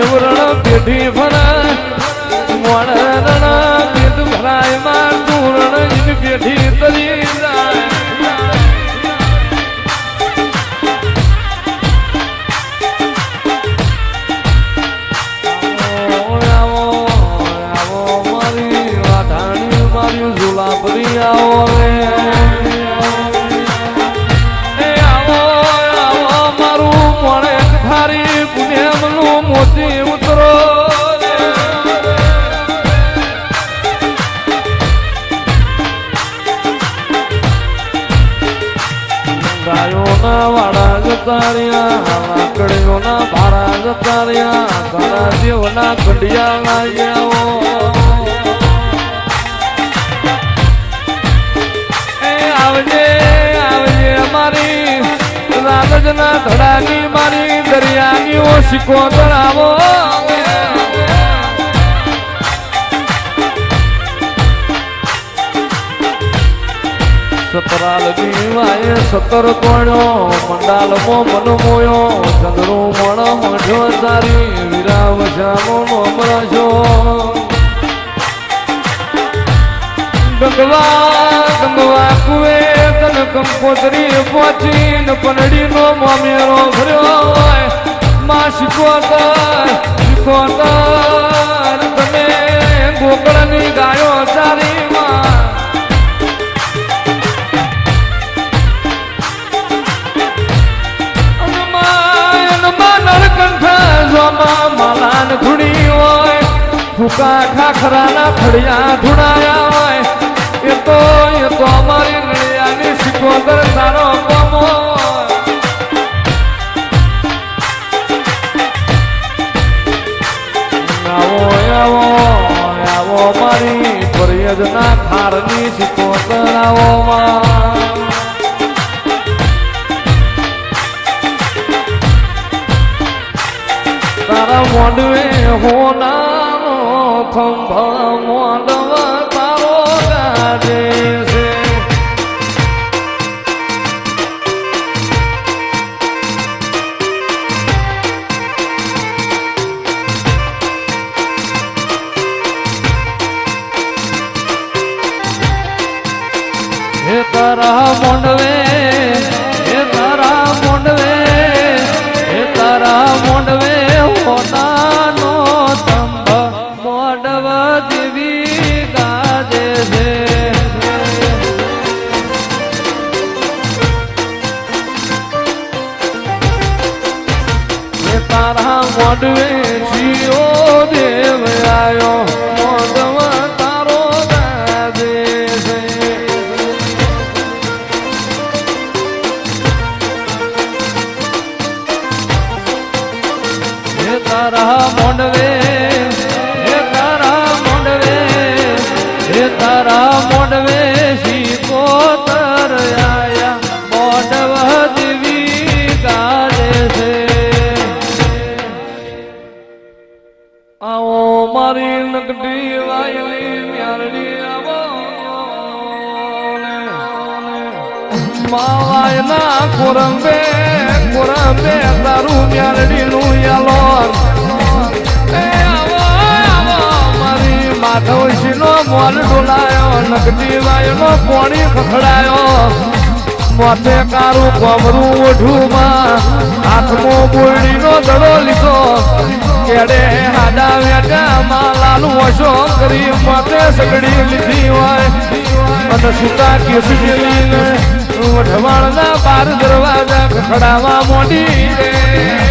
દેવરણ પેઢી ભરા મોણ પેટ ભરાય માં તુરણ પેઢી તરી જાય ઝુલાપરી આવો રે એ આવો આવો મારું મોણે થારી પુણ્યમનું મોતી ઉતરો ગાયોના વાળા જતા રહ્યા લાકડીઓના ભાડા જતા રહ્યા ઘણા દેવના કંડિયા લાગ્યા આવજે આવજે મારી રાગજના ધડાની મારી દરિયાની ઓશિકો ધરાવો સતરાલ દીવાએ સતર તોડ્યો મંડાલમો મન મોયો ચંદ્રો મણ મોઢો તારી વિરામ જામો અમરાજો ગંગવા કુએ તન કંકોત્રી પહોંચી ન પનડી નો મામેરો ભર્યો માં શીખોતર તમે ગોકળની ગાયો ચારી માલાન ધૂણી હોય ફૂકા ખાખરાના ફળિયા ધૂણાયા હોય એ તો અમારી નળિયાની શીખોતર સારો કમો આવો આવો આવો મારી ફરિયાદના ખારની શીખોતર આવો તારા મોડવે હોનાનો ખંભા મોડવા તારો ગાજે છે હે તારા મોડવે હે તારા મોડવે હે તારા મોડવે હોનાનો તંભ મોડવ દેવી ગાજે છે હે તારા મોડવે જીઓ દેવ આયો મોડવ તારો ગાજે છે તારા મોડવે હે તારા મોડવે હે તારા મોડવે શીખોતર આયા મોડવ દેવી ગાજે છે આવો મારી નકડી વાયલી મ્યારડી આવો માવાયના કોરંબે તારું મ્યારડી નું યાલો માધવશીનો મોલ ડોલાયો નકડી વાયનો પોણી ખખડાયો મોતે કારું કોમરું ઓઢુમાં હાથમાં બોયડીનો દડો લીધો કેડે હાડા વેટામાં લાલુ વશો કરી મોતે સગડી લીધી હોય અને સુતા કેસ જેલીને વઢવાણના બાર દરવાજા ખખડાવા મોડી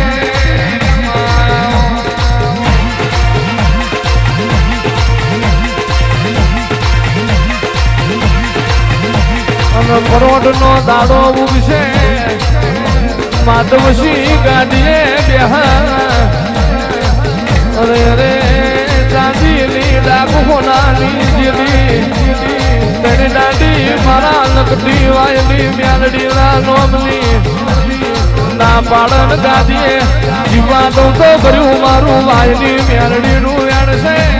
કરોડ નો દાડો ઉગશે માધવસી ગાડીએ અરે અરે ચાંદીની ડાકુ હોનાની જેલી તેની દાડી મારા નકડી વાયલી મ્યાલડી ના નોમની ના પાડન ગાડીએ જીવા દઉં તો કર્યું મારું વાયલી મ્યાલડી નું વેણ છે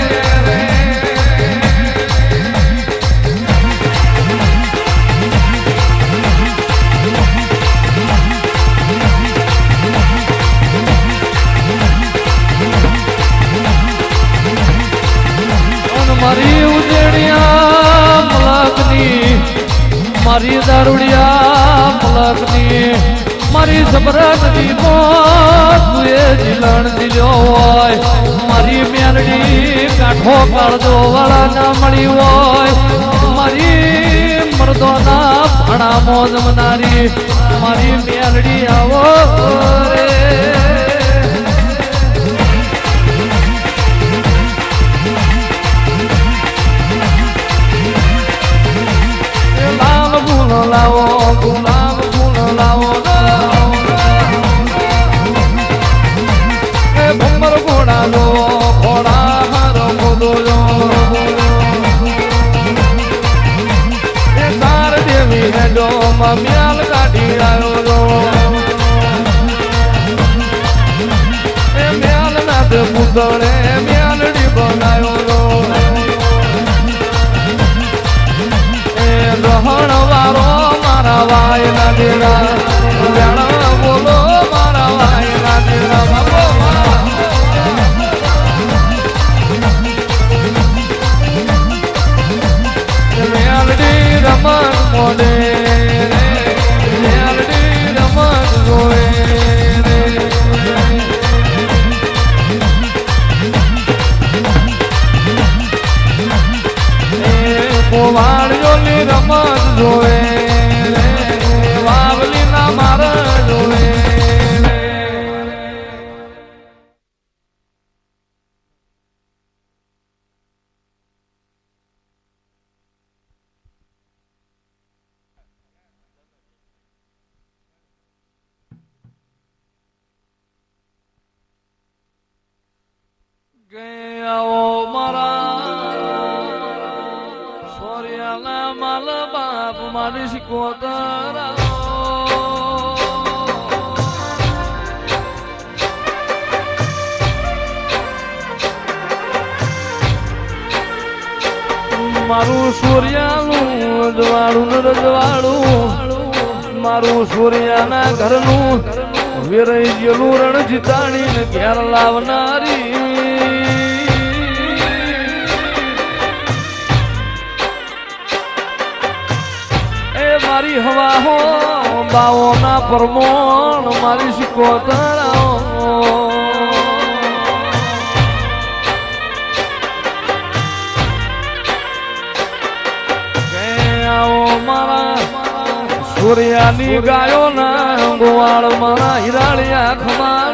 મારી દારૂડિયા પલકની મારી સબરતની મોત એ જીલણ દીધો હોય મારી મેલડી કાઠો કાળજો વાળા ના મળી હોય મારી મર્દોના ભાણા મોજ મનારી મારી મેલડી આવો રે લાલ ફૂલ લાવો ગુલાબ ફૂલ લાવો એ ભમર ઘોડા લો ઘોડા હાર ગોદો એ તાર દેવી હેડો મ્યાલ કાઢી આવ્યો એ મ્યાલ નાથ પુતળે મ્યાલડી બનાવ્યો રહણ વારો મારા વાય ના દેરા જાણા બોલો મારા વાય ના દેરા બાબો મેલડી રમણ મોડે મેલડી રમણ જોએ વાળીઓની રમત જોવે વાવલી ના મારા જોવે ગયા મારા માલ બાપ મારી શીખોતર મારું સૂર્યાનું રજવાડું રજવાડું મારું સૂર્યાના ઘરનું વેરાઈ ગયેલું રણ જીતાડીને ઘેર લાવનારી મારી હવા હો બાવો ના પરમોણ મારી શીખોતર આવો મારા સૂર્યાની ગાયો ના ગોવાળ મારા હિરાળિયા ખમા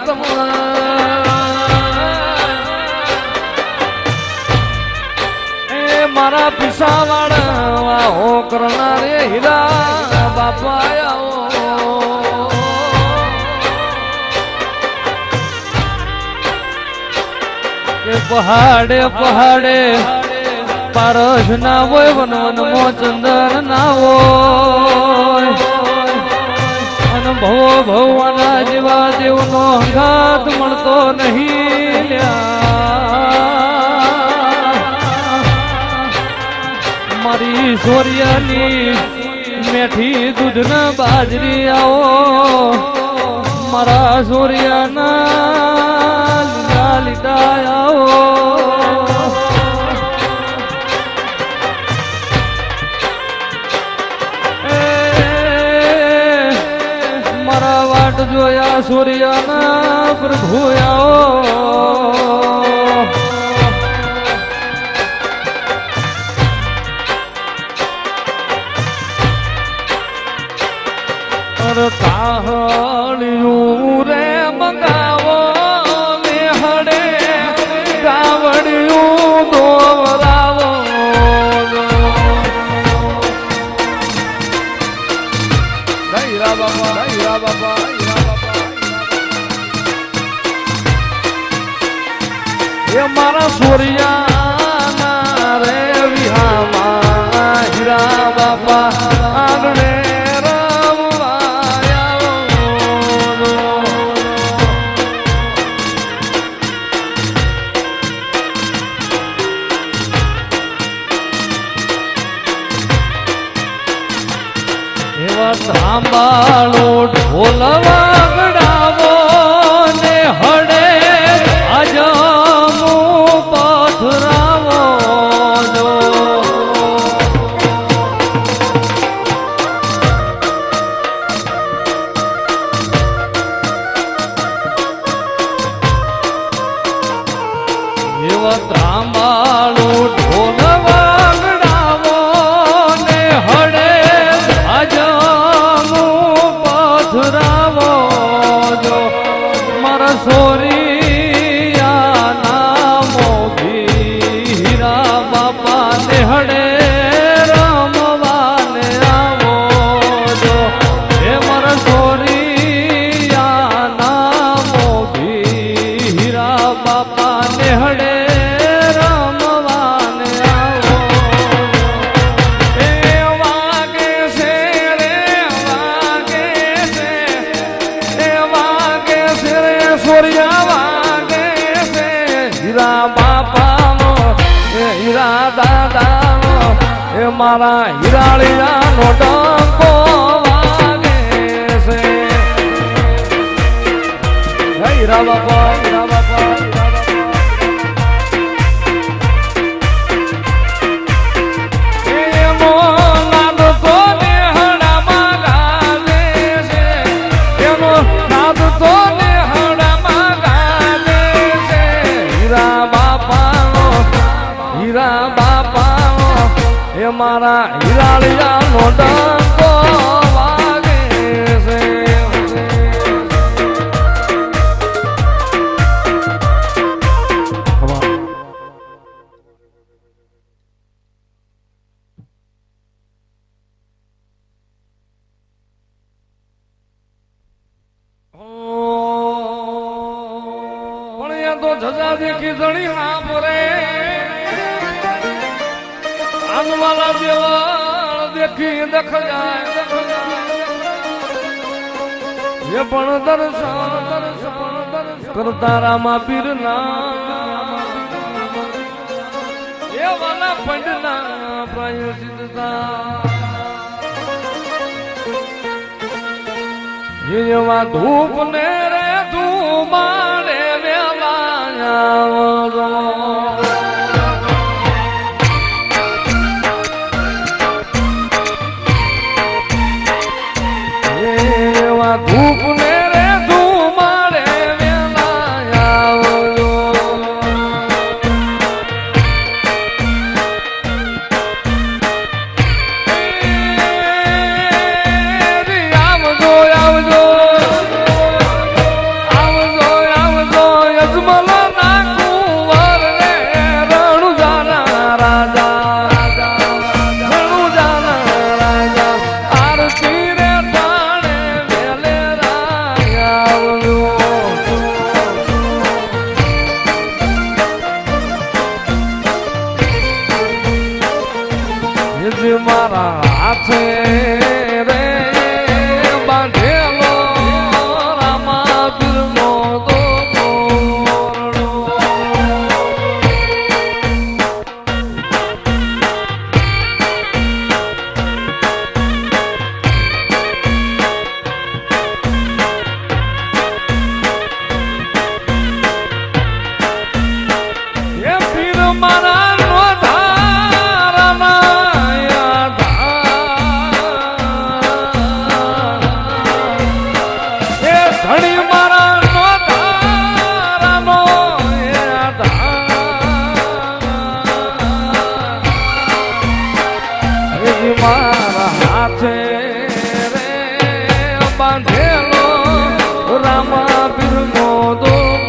મારા પીસાવાળા હો કરનારે હીરા બાપા પહાડે પહાડે પારસ ના હોય વન વન મો ચંદન ના હોય અને ભવો ભવવાના જેવા દેવનો અંગાત મળતો નહીં મારી સોરિયાની મેઠી દૂધ ના બાજરી આવો મારા સોરિયાના લીલા લીટા આવો મારા વાટ જોયા સોરિયાના પ્રભુ આવો તાહળિયું રે મંગાવો ને હડે ગાવડિયું દોરાવો હીરા બાબા હીરા બાબા હીરા બાબા એ મારા સૂર્યાના રે વિહામાં હીરા બાબા આંગણે સાંભાળો ઢોલ વાગડાવો ને હડે અજમો પથરાવો જો સુમરિયા વાગે છે હીરા બાપાનો એ હીરા દાદાનો એ મારા હીરાળિયાનો ડંકો વાગે છે હીરા બાપા હીરા બાપા મારા હીરાળિયાનો ડંકો વાગે છે પણ એ તો જજા દેખી જણી હા પરે વાલા દેવાળ દેખી દેખ જાય એ પણ દર્શન કરતા રામા પીરના એ વાલા પંડના પ્રાયચિતતા એવા ધૂપ ને રે ધૂમાડે વેલા આવજો ધૂપ ને રે ધૂમાડે વેલા આવજો આવજો આવજો આવજો આવજો યજમલ ના કુંવર રે રણુજાના રાજા રણુજાના રાજા આરતી મારા હાથે રે બાંધેલો રામા પીરનો દોરડો એ પીર મારા મારા હાથે રે બાંધેલો રામા પીરનો દોરડો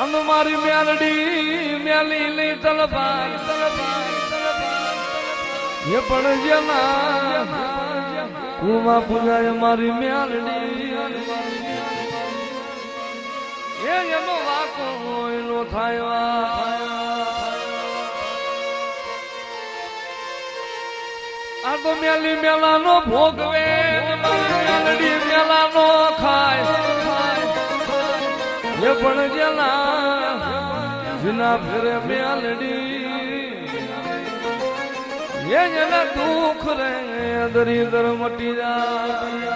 આમ મારી મેલડી મેલી લઈ તલબાર એ પણ જેના કુળમાં પૂજાય મારી મેલડી એનો વાકો એનો થાય આ તો મેલી મેલાનો ભોગવે મેલડી મેલાનો ખાય એ પણ જેના ફેરે મેલડી એના દુઃખ રે દરિદર મટી જાય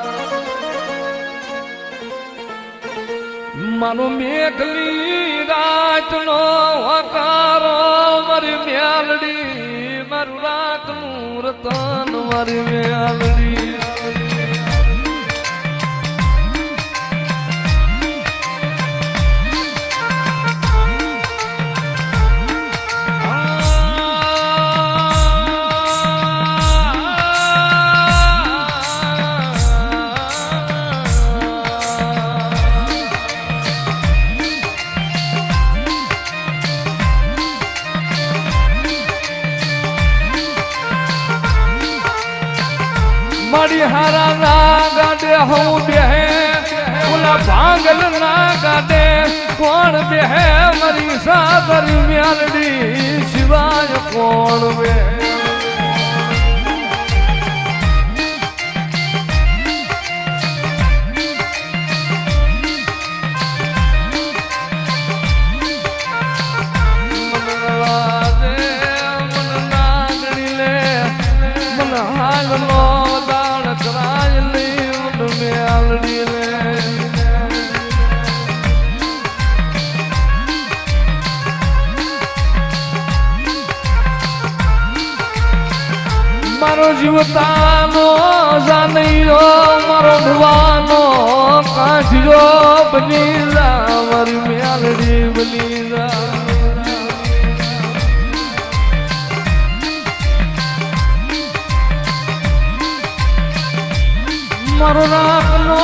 મારો મેઘલી રાતનો હકારો મારી મેલડી મારું રાતનું રતન મારી મેલડી મારી હારા ના ગાડે હું બેહે ઓલા ભાંગલ ના ગાડે કોણ બેહે મારી સાદરી મેલડી સિવાય કોણ બે મારો જીવતાનો જાનૈયો મારો ભવાનો કાઢ્યો બની જા મારી મેલડી બની જા મારો રાખનો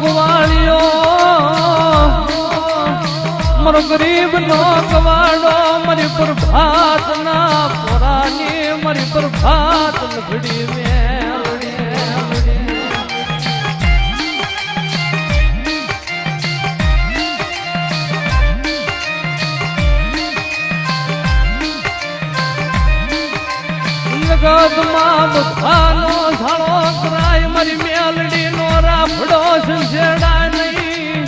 ગુવાળિયો મારો ગરીબ નો કવાડો મારી પ્રભાત ના પોરાની મારી પ્રભાત લઘડી મેલડી જગતમાં બધાનો ઝાડો કરાય મારી મેલડી નો રાફડો સંજેડાય નહીં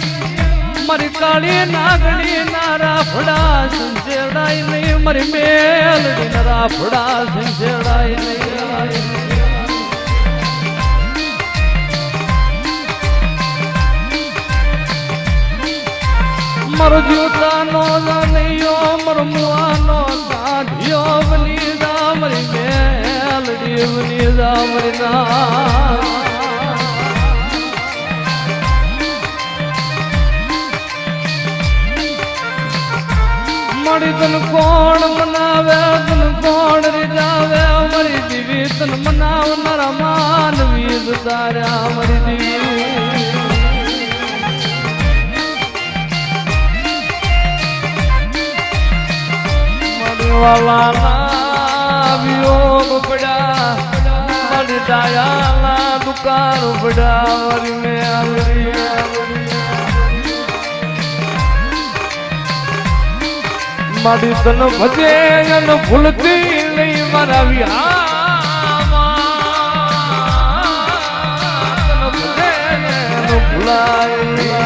મારી કાળી નાગણી ના રાફડા સંજેડાય નહીં મારી મેલડી ના રાફડા સંજેડાય નહીં મારો જીવતાનો જાનૈયો મારો મુવાનો કાઢ્યો બની જા મારી મેલડી બની જા મારી ના મારી તન કોણ મનાવે તન કોણ રીજાવે મારી દીવી તન મનાવનારા માનવી તાર્યા મારી દીવી વાલાના વિયોગ પડ્યા મારી દાયાના દુકાન પડ્યા મારી મેલડી મારી તન ભજે અને ભૂલતી નહીં મારા વિહામાં તન ભજે અને ભૂલાય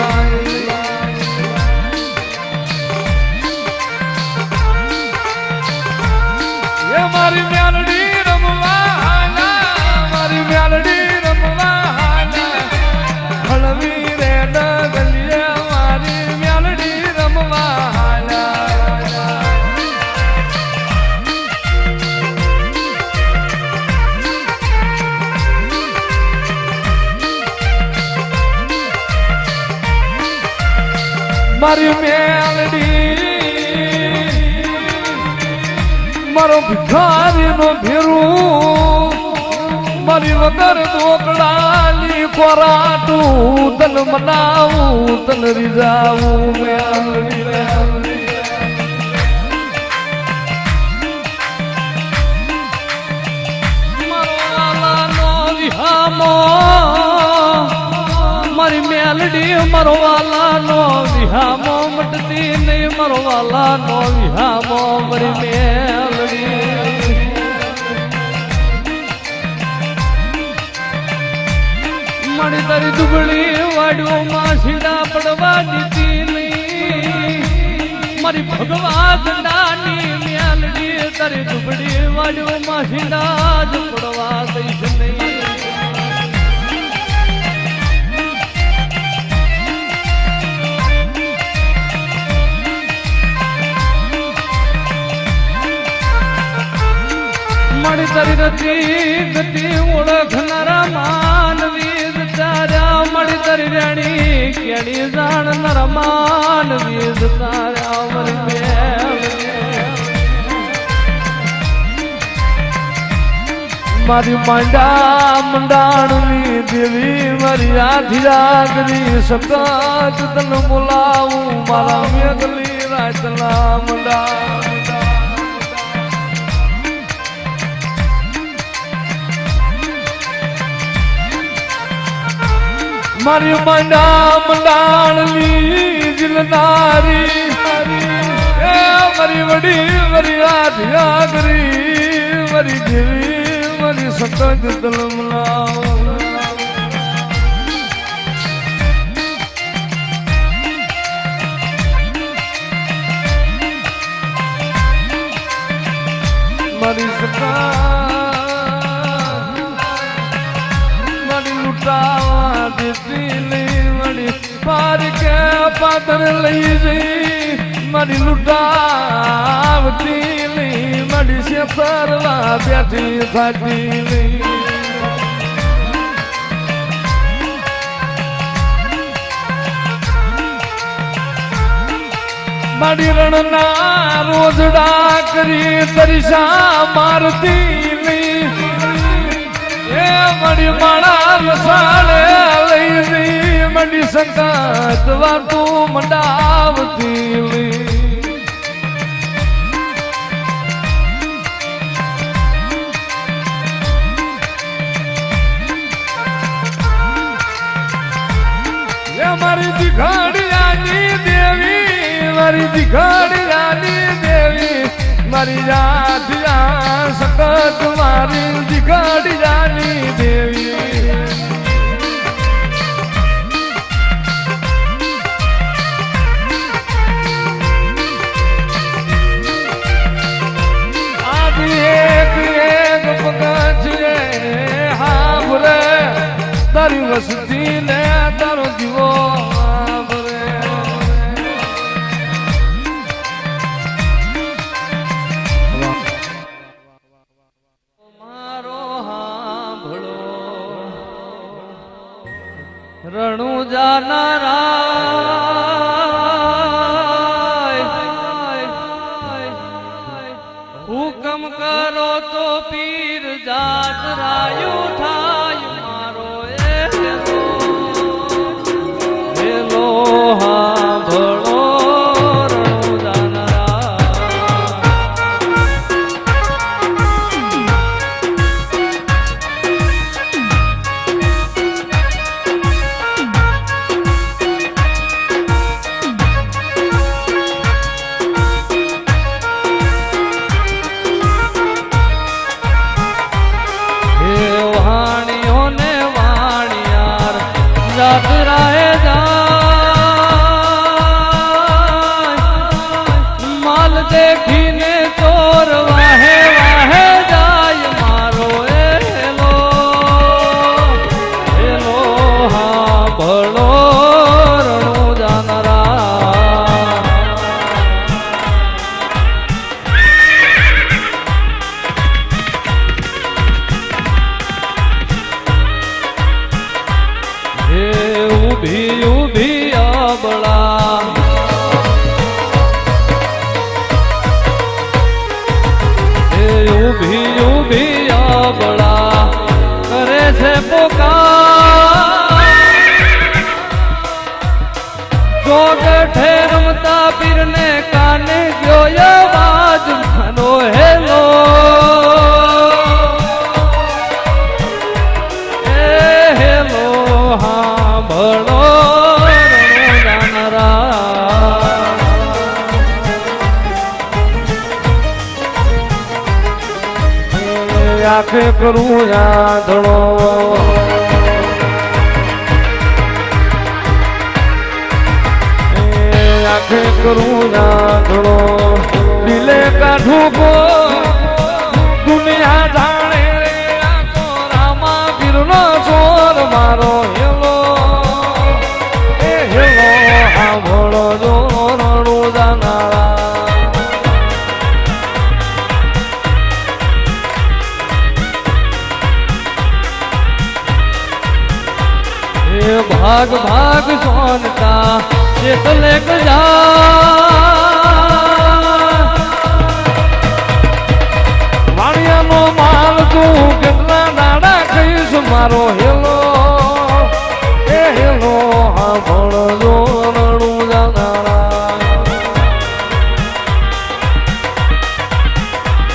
મારી મેલડી રમવા મારી મેલડી રમવા હળવી રે ડગલીએ મારી મેલડી રમવા મારી મેલડી મારો ભિખારી નો ભેરું મારી વગર દોકડાની કોરાટું તન મનાવું તન રીઝાવું મેલડી મારો વાલાનો વિહામો મટતી નહીં મારો વાલાનો વિહામો મરી મેલડી મારી તારી દુબળી વાડીઓમાં સીડા પડવા દીધી નહીં મારી ભગવા ગંડાની મેલડી તારી દુબળી વાડીઓમાં સીડા જ પડવા દઈશ નહીં મારી તારી રતી ગતિ ઓળખનારા માનવી તાર્યા મારી તારી રાણી કેણી જાણનારા માનવી તાર્યા મારી માંડા મંડાણની દેવી મારી આધી આગરી સકાત તન બોલાવું મારા મેઘલી રાતના મંડા મારી મંડા મંડાણની જીલનારી મારી વડી મારી આધી આગરી મારી દેવી મારી સતત દલમલા મારી સકા મારી લૂંટાવા દેતી લઈ મારી પાર કે પાદર લઈ જઈ મારી લૂંટાવતી લઈ મારી શેતરવા બેઠી થાતી લઈ મારી રણના રોજડા કરી તરીસા મારતી લઈ એ મારી માળા રસાડે લઈ જઈ મારી સંકાત વાતું મંડાવતી લઈ મારી દિઘાડિયાની દેવી મારી દિઘાડિયાની દેવી મારી જાતિયા સતત મારી દિઘાડિયાની દેવી આદિ એક એક પગથ છે હા ભરે તારી વસતી ને તારો જીવો રણુ જાનારા હુકમ કરો તો પીર જાત રાયું થાય મારો એલો હા ભળો રણુ देखीने तोर वाहे वाहे जाय मारो एलो हाँ भलो रणु जानारा हे उभी उभी अबला આંખે કરું યાદડો આંખે કરું યાદડો દિલે કાઢું કો દુનિયા જાણે રે આખો રામા પીરનો ચોર મારો હેલો એ હેલો સાંભળો જો રણું જાનારા ભાગ ભાગ સોનતા એટલે વાણિયાનો માલ તું કેટલા દાડા ખાઈશ મારો હેલો એ હેલો હા ભણજો રણું જાનારા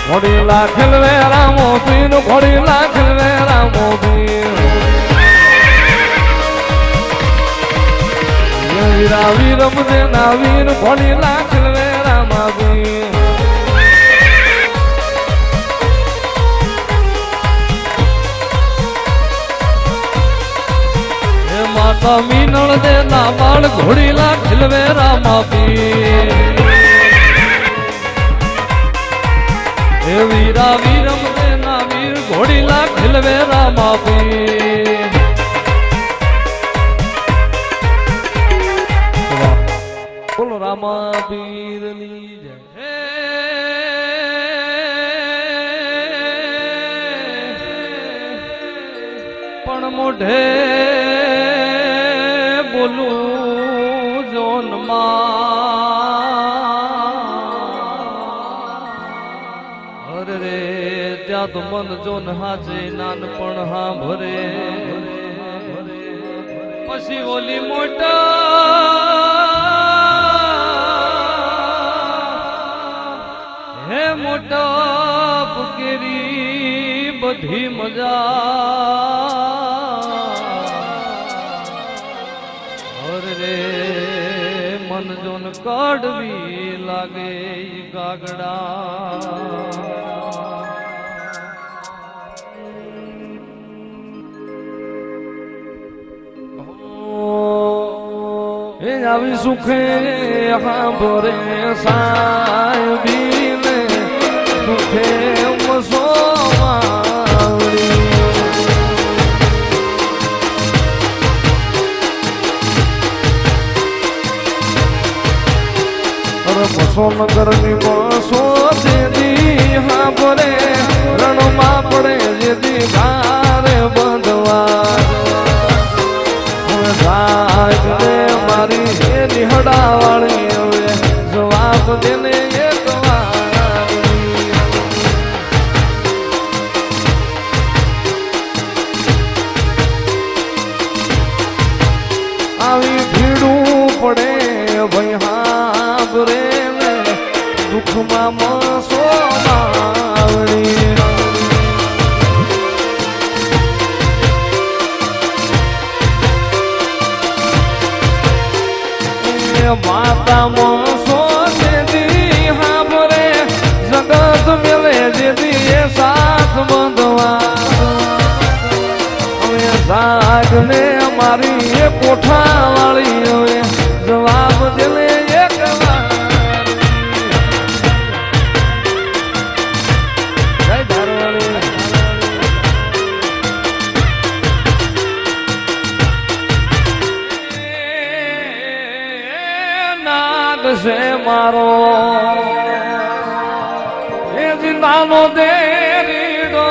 ઘોડી લાખલ વે રામો પીર ઘોડી લાખલ વે રામો પીર વીરા વીર મુજે ના વીર ઘોડી લાખલ વે રામા પીર હે માતા મીનળ દે ના બાળ ઘોડી લાખલ વે રામા પીર હે વીરા વીર મુજે ના વીર ઘોડી લાખલ વે રામા પીર બોલો રામા પીરની જય પણ મોઢે બોલું જોનમાં અરે રે ત્યાં તો મન જોન હાચે નાનપણ હા ભરે પછી ઓલી મોટા હે મોટા પુકેરી બધી મજા અરે રે મન જોન કડવી લાગે ગાગડા હે આવી સુખે સાંભળે સાહેબી સુખે મસોવાળી અરે મસો નગરની મસો જેદી હા પડે રણમાં પડે જેદી ભારે બંધવા હવે સાહેબ ને મારી એ નિહડા વાળી હવે જવાબ દેને એક વાર આવી ભીડું પડે ભાઈ હાબરે ને દુઃખમાં મસો માવડી માતા મસો જેદી હાબરે જગત મેલે જેદી એ સાથ બંધવા હવે સાગ ને મારી એ કોઠા વાળી હવે જવાબ દેલે એક વાર જય ધારવાળી નાગ છે મારો એ જિંદાનો દેરીડો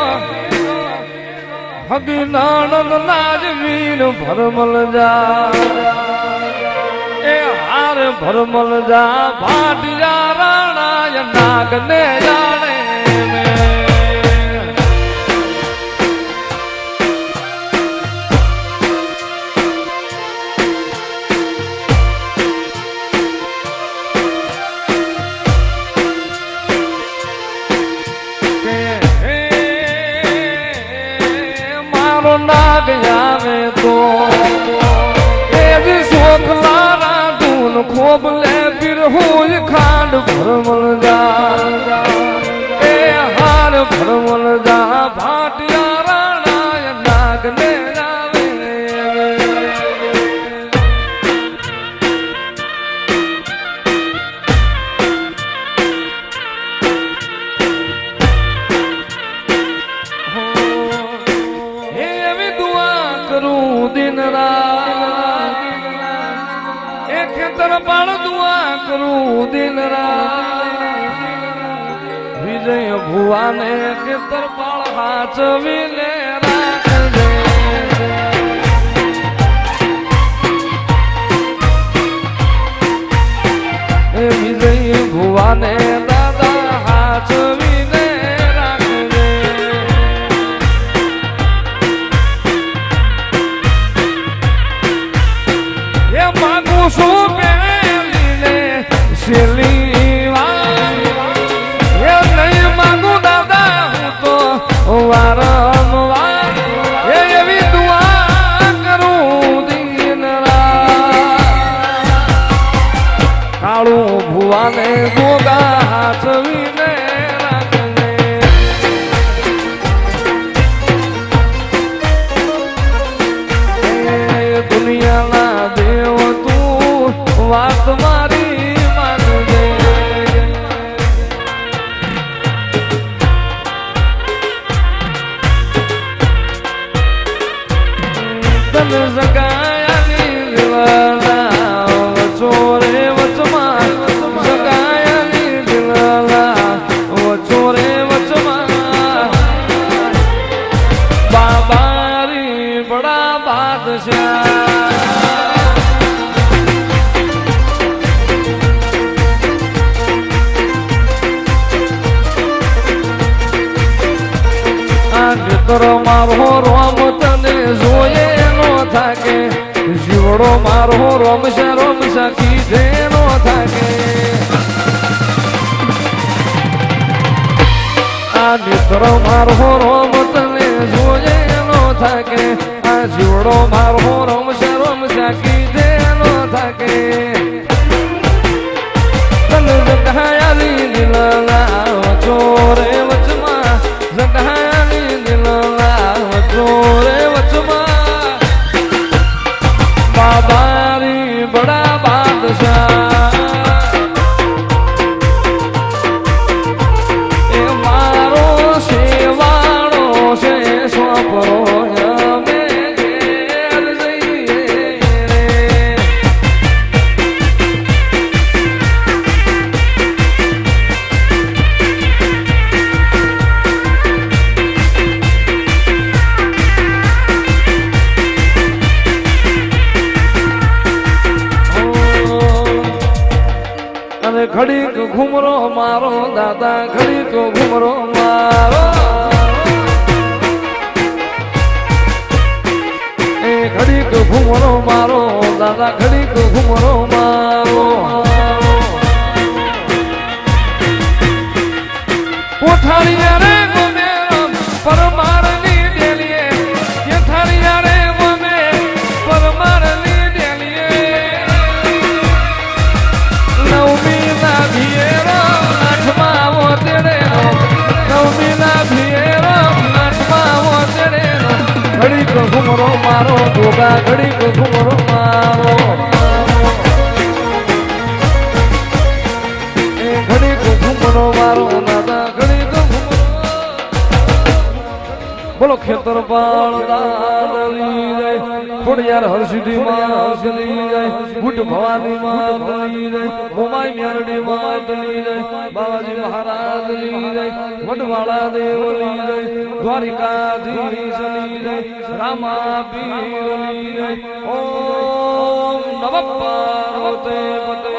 હગી નાનંદ નાજ વીર ભરમલ જા એ હાર ભરમલ જા ભાટિયા રાણા નાગ ને જાણે નાગ આવે તો એવી શોખલા ધૂન ખોબ લે પીર હું ખાંડ ભરમલ જા એ હાર ભરમલ જા ભુવાને ખેતર પાળ હાચવીને રાખજે વિજય ભુવાને દાદા હાચવીને રાખજે એ માગું છું પેલીને શેલી એ નહીં માગું દાદા હું તો વારંવાર એવી દુઆ કરું દિન રાત કાળું ભુવાને ગોગા હાચવીને રાખજે દુનિયાના દેવ તું વાત મારી માનજે તન જગાયાની દિલના વચોરે વચમાં જગાયાની દિલના વચોરે વચમાં બાબારી બડા બાદશાહ મારો રોમ તને જોયે નો થાકે જીવડો મારો રોમ કીધે નો થાકે આ મિત્ર મારો રોમ તને જોયે નો થાકે આ જીવડો મારો રોમ કીધે નો થાકે તને જગાયાલી દિલના ચોરે વચમાં જગાયાલી દિલના ચોરે વચમાં બાબારી બડા બાદશાહ એ મારો સેવાળો છે સોપરો અમે ઘેર જઈએ રે અને ઘડીક ઘુમરો મારો દાદા ઘડીક ઘુમરો મારો એ ઘડીક ઘુમરો મારો દાદા ઘડીક ઘુમરો મારો કોઠાળિયા રે ગોમેરો પરમારની ડેલીએ કેથાળિયા રે ગોમે પરમારની ડેલીએ નવમીના ભીએરો આઠમાવો તેડેરો નવમીના ભીએરો આઠમાવો તેડેરો ઘડીક ઘુમરો મારો ગોગા ઘડીક ઘુમરો મારો એ ઘડીક ઘુમરો મારો દાદા ઘડીક ઘુમરો બોલો ખેતર પાળ દાદલી જાય ખોડિયાર હરસિદ્ધિ માં હસલી જાય ગુટ ભવાની માં દલી જાય મોમાઈ મ્યારડી માં દલી જાય બાવાજી મહારાજ લી જાય વડવાળા દેવ લી જાય દ્વારિકાધીશ લી જાય રામા પીર લી જાય ઓમ નમઃ પાર્વતી પતે